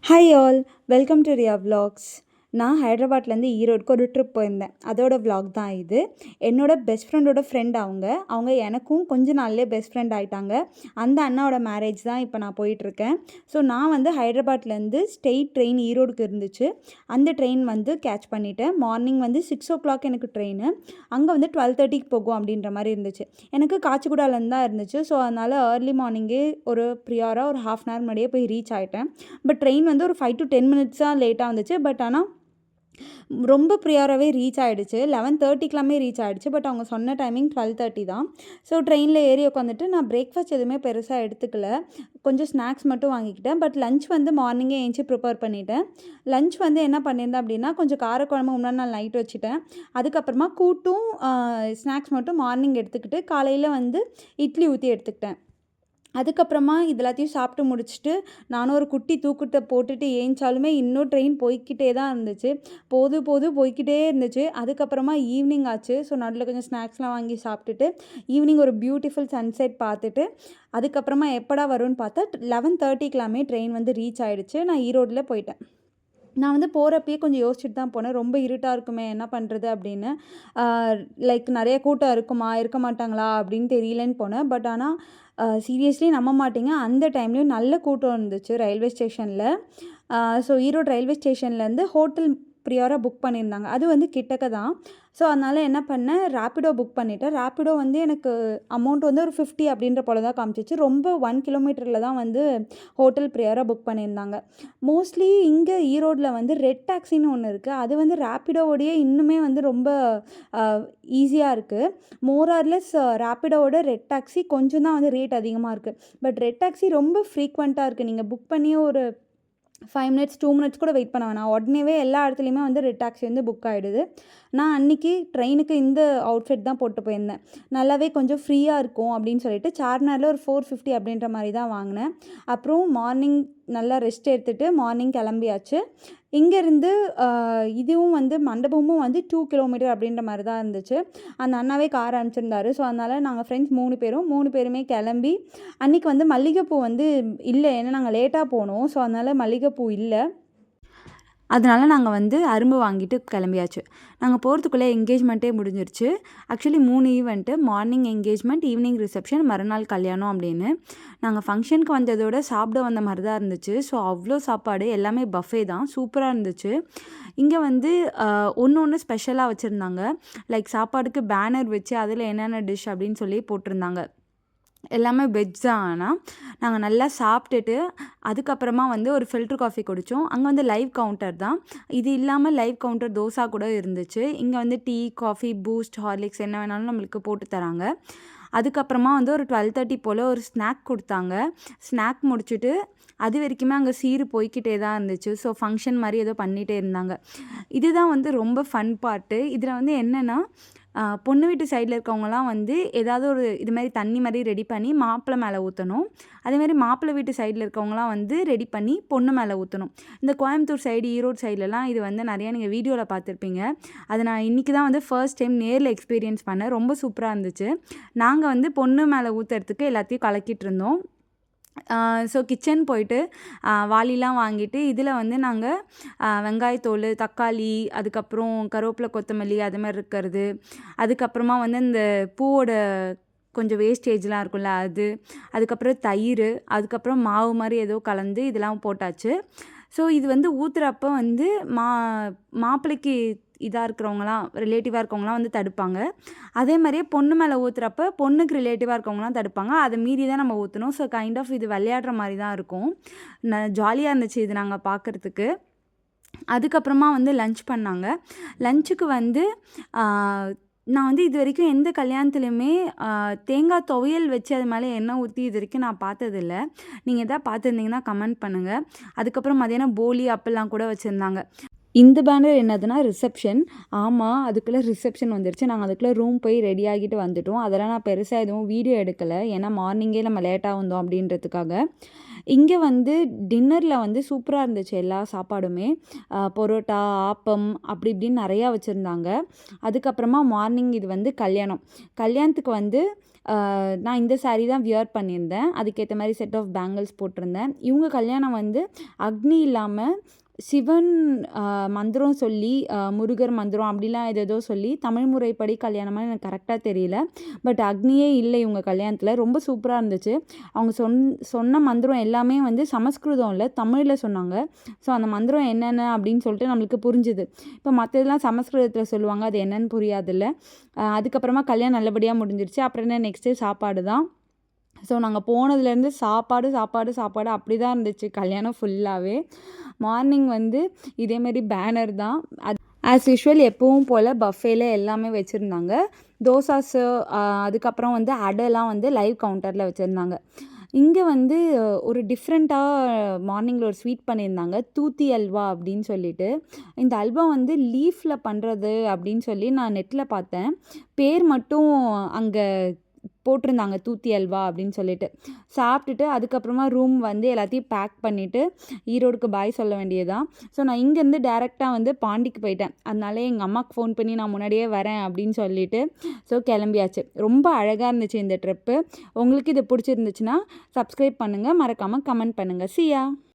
Hi all, welcome to Riya vlogs. நான் ஹைதராபாத்லேருந்து ஈரோடுக்கு ஒரு ட்ரிப் போயிருந்தேன். அதோட விலாக் தான் இது. என்னோட பெஸ்ட் ஃப்ரெண்டோட ஃப்ரெண்ட் அவங்க எனக்கும் கொஞ்ச நாள்லேயே பெஸ்ட் ஃப்ரெண்ட் ஆகிட்டாங்க. அந்த அண்ணாவோட மேரேஜ் தான் இப்போ நான் போயிட்டுருக்கேன். ஸோ நான் வந்து ஹைதராபாத்லேருந்து ஸ்ட்ரெயிட் ட்ரெயின் ஈரோடுக்கு இருந்துச்சு. அந்த ட்ரெயின் வந்து கேட்ச் பண்ணிவிட்டேன். மார்னிங் வந்து 6 o'clock எனக்கு ட்ரெயின். அங்கே வந்து 12:30க்கு போகும் அப்படின்ற மாதிரி இருந்துச்சு. எனக்கு காச்சிகுடாலேருந்து தான் இருந்துச்சு. ஸோ அதனால் ஏர்லி மார்னிங்கே ஒரு ப்ரியாராக ஒரு ½ hour முன்னாடியே போய் ரீச் ஆகிட்டேன். பட் ட்ரெயின் வந்து ஒரு 5 to 10 minutes தான் லேட்டாக வந்துச்சு. பட் ஆனால் ரொம்ப ப்ரியாராகவே ரீச் ஆகிடுச்சு. 11:30க்கெல்லாமே ரீச் ஆகிடுச்சு. பட் அவங்க சொன்ன டைமிங் 12:30 தான். ஸோ ட்ரெயினில் ஏறி உட்காந்துட்டு நான் பிரேக்ஃபாஸ்ட் எதுவுமே பெருசாக எடுத்துக்கல. கொஞ்சம் ஸ்நாக்ஸ் மட்டும் வாங்கிக்கிட்டேன். பட் லஞ்ச் வந்து மார்னிங்கே ஏஞ்சி ப்ரிப்பேர் பண்ணிவிட்டேன். லஞ்ச் வந்து என்ன பண்ணியிருந்தேன் அப்படின்னா, கொஞ்சம் காரக்குழம்பு முன்னாடி நாள் நைட் வச்சுட்டேன். அதுக்கப்புறமா கூட்டும் ஸ்நாக்ஸ் மட்டும் மார்னிங் எடுத்துக்கிட்டு காலையில் வந்து இட்லி ஊற்றி எடுத்துக்கிட்டேன். அதுக்கப்புறமா இது எல்லாத்தையும் சாப்பிட்டு முடிச்சுட்டு நானும் ஒரு குட்டி தூக்கத்தை போட்டுட்டு ஏஞ்சாலுமே இன்னும் ட்ரெயின் போய்க்கிட்டே தான் இருந்துச்சு. போய்க்கிட்டே இருந்துச்சு. அதுக்கப்புறமா ஈவினிங் ஆச்சு. ஸோ நடுவில் கொஞ்சம் ஸ்நாக்ஸ்லாம் வாங்கி சாப்பிட்டுட்டு ஈவினிங் ஒரு பியூட்டிஃபுல் சன்செட் பார்த்துட்டு அதுக்கப்புறமா எப்படா வரும்னு பார்த்தா 11:30க்கெல்லாமே ட்ரெயின் வந்து ரீச் ஆகிடுச்சு. நான் ஈரோடில் போயிட்டேன். நான் வந்து போகிறப்பயே கொஞ்சம் யோசிச்சுட்டு தான் போனேன். ரொம்ப இருட்டாக இருக்குமே என்ன பண்ணுறது அப்படின்னு. லைக் நிறைய கூட்டம் இருக்குமா, இருக்க மாட்டாங்களா அப்படின்னு தெரியலன்னு போனேன். பட் ஆனால் சீரியஸ்லி நம்ப மாட்டீங்க, அந்த டைம்லேயும் நல்ல கூட்டம் இருந்துச்சு ரயில்வே ஸ்டேஷனில். ஸோ ஈரோடு ரயில்வே ஸ்டேஷன்லேருந்து ஹோட்டல் ப்ரியாராக புக் பண்ணியிருந்தாங்க. அது வந்து கிட்டக்க தான். ஸோ அதனால் என்ன பண்ணேன், ரேப்பிடோ புக் பண்ணிவிட்டேன். ரேப்பிடோ வந்து எனக்கு அமௌண்ட் வந்து ஒரு 50 அப்படின்ற போல தான் காமிச்சிச்சு. ரொம்ப 1 கிலோமீட்டரில் தான் வந்து ஹோட்டல் ப்ரியாராக புக் பண்ணியிருந்தாங்க. மோஸ்ட்லி இங்கே ஈரோடில் வந்து ரெட் டாக்ஸின்னு ஒன்று இருக்குது. அது வந்து ரேப்பிடோவோடையே இன்னுமே வந்து ரொம்ப ஈஸியாக இருக்குது. மோர் ஆர் லெஸ் ரேப்பிடோவோட ரெட் டாக்ஸி கொஞ்சம் தான் வந்து ரேட் அதிகமாக இருக்குது. பட் ரெட் டாக்ஸி ரொம்ப ஃப்ரீக்வெண்ட்டாக இருக்குது. நீங்கள் புக் பண்ணியே ஒரு 5 minutes 2 minutes கூட வெயிட் பண்ண வேணாம். உடனேவே எல்லா இடத்துலையுமே வந்து ரெட் டாக்ஸி வந்து புக் ஆகிடுது. நான் அன்றைக்கி ட்ரெயினுக்கு இந்த அவுட்ஃபிட் தான் போட்டு போயிருந்தேன். நல்லாவே கொஞ்சம் ஃப்ரீயாக இருக்கும் அப்படின்னு சொல்லிட்டு சார்மினாரில் ஒரு 450 அப்படின்ற மாதிரி தான் வாங்கினேன். அப்புறம் மார்னிங் நல்லா ரெஸ்ட் எடுத்துகிட்டு மார்னிங் கிளம்பியாச்சு. இங்கேருந்து இதுவும் வந்து மண்டபமும் வந்து 2 kilometer அப்படின்ற மாதிரி தான் இருந்துச்சு. அந்த அண்ணாவே கார் அனுப்பிச்சிருந்தாரு. ஸோ அதனால் நாங்கள் ஃப்ரெண்ட்ஸ் 3 பேருமே கிளம்பி அன்றைக்கி வந்து மல்லிகைப்பூ வந்து இல்லை, ஏன்னா நாங்கள் லேட்டாக போனோம். ஸோ அதனால் மல்லிகைப்பூ இல்லை. அதனால் நாங்கள் வந்து அரும்பு வாங்கிட்டு கிளம்பியாச்சு. நாங்கள் போகிறதுக்குள்ளே என்கேஜ்மெண்ட்டே முடிஞ்சிருச்சு. Actually 3 event, morning engagement, evening reception, மறுநாள் கல்யாணம் அப்படின்னு. நாங்கள் ஃபங்க்ஷனுக்கு வந்ததோட சாப்பிட வந்த மாதிரி தான் இருந்துச்சு. ஸோ அவ்வளோ சாப்பாடு எல்லாமே பஃபே தான், சூப்பராக இருந்துச்சு. இங்கே வந்து ஒன்று ஸ்பெஷலாக வச்சுருந்தாங்க. லைக் சாப்பாடுக்கு பேனர் வச்சு அதில் என்னென்ன டிஷ் அப்படின்னு சொல்லி போட்டிருந்தாங்க. எல்லாமே வெஜ் தான். ஆனால் நாங்கள் நல்லா சாப்பிட்டுட்டு அதுக்கப்புறமா வந்து ஒரு ஃபில்டர் காஃபி குடித்தோம். அங்கே வந்து லைவ் கவுண்டர் தான். இது இல்லாமல் லைவ் கவுண்டர் தோசை கூட இருந்துச்சு. இங்கே வந்து டீ, காஃபி, பூஸ்ட், ஹார்லிக்ஸ் என்ன வேணாலும் நம்மளுக்கு போட்டு தராங்க. அதுக்கப்புறமா வந்து ஒரு 12:30 போல் ஒரு ஸ்நாக் கொடுத்தாங்க. ஸ்நாக் முடிச்சுட்டு அது வரைக்குமே அங்கே சீரு போய்கிட்டே தான் இருந்துச்சு. ஸோ ஃபங்க்ஷன் மாதிரி ஏதோ பண்ணிகிட்டே இருந்தாங்க. இதுதான் வந்து ரொம்ப ஃபன் பார்ட்டு. இதில் வந்து என்னென்னா, பொண்ணு வீட்டு சைடில் இருக்கவங்கலாம் வந்து ஏதாவது ஒரு இது மாதிரி தண்ணி மாதிரி ரெடி பண்ணி மாப்பிள்ளை மேலே ஊற்றணும். அதேமாதிரி மாப்பிள்ளை வீட்டு சைடில் இருக்கவங்களாம் வந்து ரெடி பண்ணி பொண்ணு மேலே ஊற்றணும். இந்த கோயம்புத்தூர் சைடு, ஈரோடு சைட்லலாம் இது வந்து நிறையா நீங்கள் வீடியோவில் பார்த்துருப்பீங்க. அதை நான் இன்றைக்கி தான் வந்து ஃபர்ஸ்ட் டைம் நேரில் எக்ஸ்பீரியன்ஸ் பண்ணேன். ரொம்ப சூப்பராக இருந்துச்சு. நாங்கள் வந்து பொண்ணு மேலே ஊற்றுறதுக்கு எல்லாத்தையும் கலக்கிட்டு இருந்தோம். ஸோ கிச்சன் போயிட்டு வாளிலாம் வாங்கிட்டு இதில் வந்து நாங்கள் வெங்காயத்தோல், தக்காளி, அதுக்கப்புறம் கருவேப்பிலை, கொத்தமல்லி அது மாதிரி இருக்கிறது, அதுக்கப்புறமா வந்து இந்த பூவோட கொஞ்சம் வேஸ்டேஜ்லாம் இருக்கும்ல அது, அதுக்கப்புறம் தயிர், அதுக்கப்புறம் மாவு மாதிரி ஏதோ கலந்து இதெல்லாம் போட்டாச்சு. ஸோ இது வந்து ஊற்றுறப்ப வந்து மாப்பிள்ளைக்கு இதாக இருக்கிறவங்களாம், ரிலேட்டிவாக இருக்கவங்களாம் வந்து தடுப்பாங்க. அதே மாதிரியே பொண்ணு மேலே ஊற்றுறப்ப பொண்ணுக்கு ரிலேட்டிவாக இருக்கவங்களாம் தடுப்பாங்க. அதை மீறி தான் நம்ம ஊற்றணும். ஸோ கைண்ட் ஆஃப் இது விளையாடுற மாதிரி தான் இருக்கும். ஜாலியாக இருந்துச்சு இது நாங்கள் பார்க்குறதுக்கு. அதுக்கப்புறமா வந்து லன்ச் பண்ணாங்க. லஞ்சுக்கு வந்து நான் வந்து இது வரைக்கும் எந்த கல்யாணத்துலையுமே தேங்காய் துவையல் வச்சு அது மேலே எண்ணெய் ஊற்றி இது வரைக்கும் நான் பார்த்ததில்ல. நீங்கள் எதாவது பார்த்துருந்தீங்கன்னா கமெண்ட் பண்ணுங்கள். அதுக்கப்புறம் மதியானம் போலி அப்பெல்லாம் கூட வச்சுருந்தாங்க. இந்த பேனர் என்னதுன்னா ரிசப்ஷன். ஆமாம், அதுக்குள்ளே ரிசப்ஷன் வந்துருச்சு. நாங்கள் அதுக்குள்ளே ரூம் போய் ரெடி ஆகிட்டு வந்துட்டோம். அதெல்லாம் நான் பெருசாக எதுவும் வீடியோ எடுக்கலை. ஏன்னா மார்னிங்கே நம்ம லேட்டாக வந்தோம் அப்படின்றதுக்காக. இங்கே வந்து டின்னரில் வந்து சூப்பராக இருந்துச்சு எல்லா சாப்பாடுமே. பரோட்டா, ஆப்பம் அப்படி இப்படின்னு நிறையா வச்சுருந்தாங்க. அதுக்கப்புறமா மார்னிங் இது வந்து கல்யாணம். கல்யாணத்துக்கு வந்து நான் இந்த சாரீ தான் வியர் பண்ணியிருந்தேன். அதுக்கேற்ற மாதிரி செட் ஆஃப் பேங்கிள்ஸ் போட்டிருந்தேன். இவங்க கல்யாணம் வந்து அக்னி இல்லாமல் சிவன் மந்திரம் சொல்லி முருகர் மந்திரம் அப்படிலாம் ஏதேதோ சொல்லி தமிழ் முறைப்படி கல்யாணமாக எனக்கு கரெக்டாக தெரியல. பட் அக்னியே இல்லை இவங்க கல்யாணத்தில். ரொம்ப சூப்பராக இருந்துச்சு. அவங்க சொன்ன மந்திரம் எல்லாமே வந்து சமஸ்கிருதம் இல்லை, தமிழில் சொன்னாங்க. ஸோ அந்த மந்திரம் என்னென்ன அப்படின்னு சொல்லிட்டு நம்மளுக்கு புரிஞ்சுது. இப்போ மற்றதெல்லாம் சமஸ்கிருதத்தில் சொல்லுவாங்க, அது என்னன்னு புரியாதில்ல. அதுக்கப்புறமா கல்யாணம் நல்லபடியாக முடிஞ்சிருச்சு. அப்புறம் என்ன நெக்ஸ்ட்டு சாப்பாடு தான். ஸோ நாங்கள் போனதுலேருந்து சாப்பாடு சாப்பாடு சாப்பாடு அப்படி தான் இருந்துச்சு கல்யாணம் ஃபுல்லாகவே. மார்னிங் வந்து இதேமாரி பேனர் தான். ஆஸ் யூஷுவல் எப்பவும் போல் பஃபேல எல்லாமே வச்சுருந்தாங்க. தோசாஸு, அதுக்கப்புறம் வந்து அடைலாம் வந்து லைவ் கவுண்டரில் வச்சுருந்தாங்க. இங்கே வந்து ஒரு டிஃப்ரெண்ட்டாக மார்னிங்கில் ஒரு ஸ்வீட் பண்ணியிருந்தாங்க, தூத்தி அல்வா அப்படின்னு சொல்லிட்டு. இந்த அல்வா வந்து லீஃபில் பண்ணுறது அப்படின்னு சொல்லி நான் நெட்டில் பார்த்தேன். பேர் மட்டும் அங்கே போட்டிருந்தாங்க, தூத்தி அல்வா அப்படின்னு சொல்லிட்டு. சாப்பிட்டுட்டு அதுக்கப்புறமா ரூம் வந்து எல்லாத்தையும் பேக் பண்ணிவிட்டு ஈரோடுக்கு பாய் சொல்ல வேண்டியதுதான். ஸோ நான் இங்கேருந்து டேரெக்டாக வந்து பாண்டிக்கு போயிட்டேன். அதனால எங்கள் அம்மாவுக்கு ஃபோன் பண்ணி நான் முன்னாடியே வரேன் அப்படின்னு சொல்லிட்டு ஸோ கிளம்பியாச்சு. ரொம்ப அழகாக இருந்துச்சு இந்த ட்ரிப்பு. உங்களுக்கு இது பிடிச்சிருந்துச்சுன்னா சப்ஸ்கிரைப் பண்ணுங்கள், மறக்காமல் கமெண்ட் பண்ணுங்கள். See ya.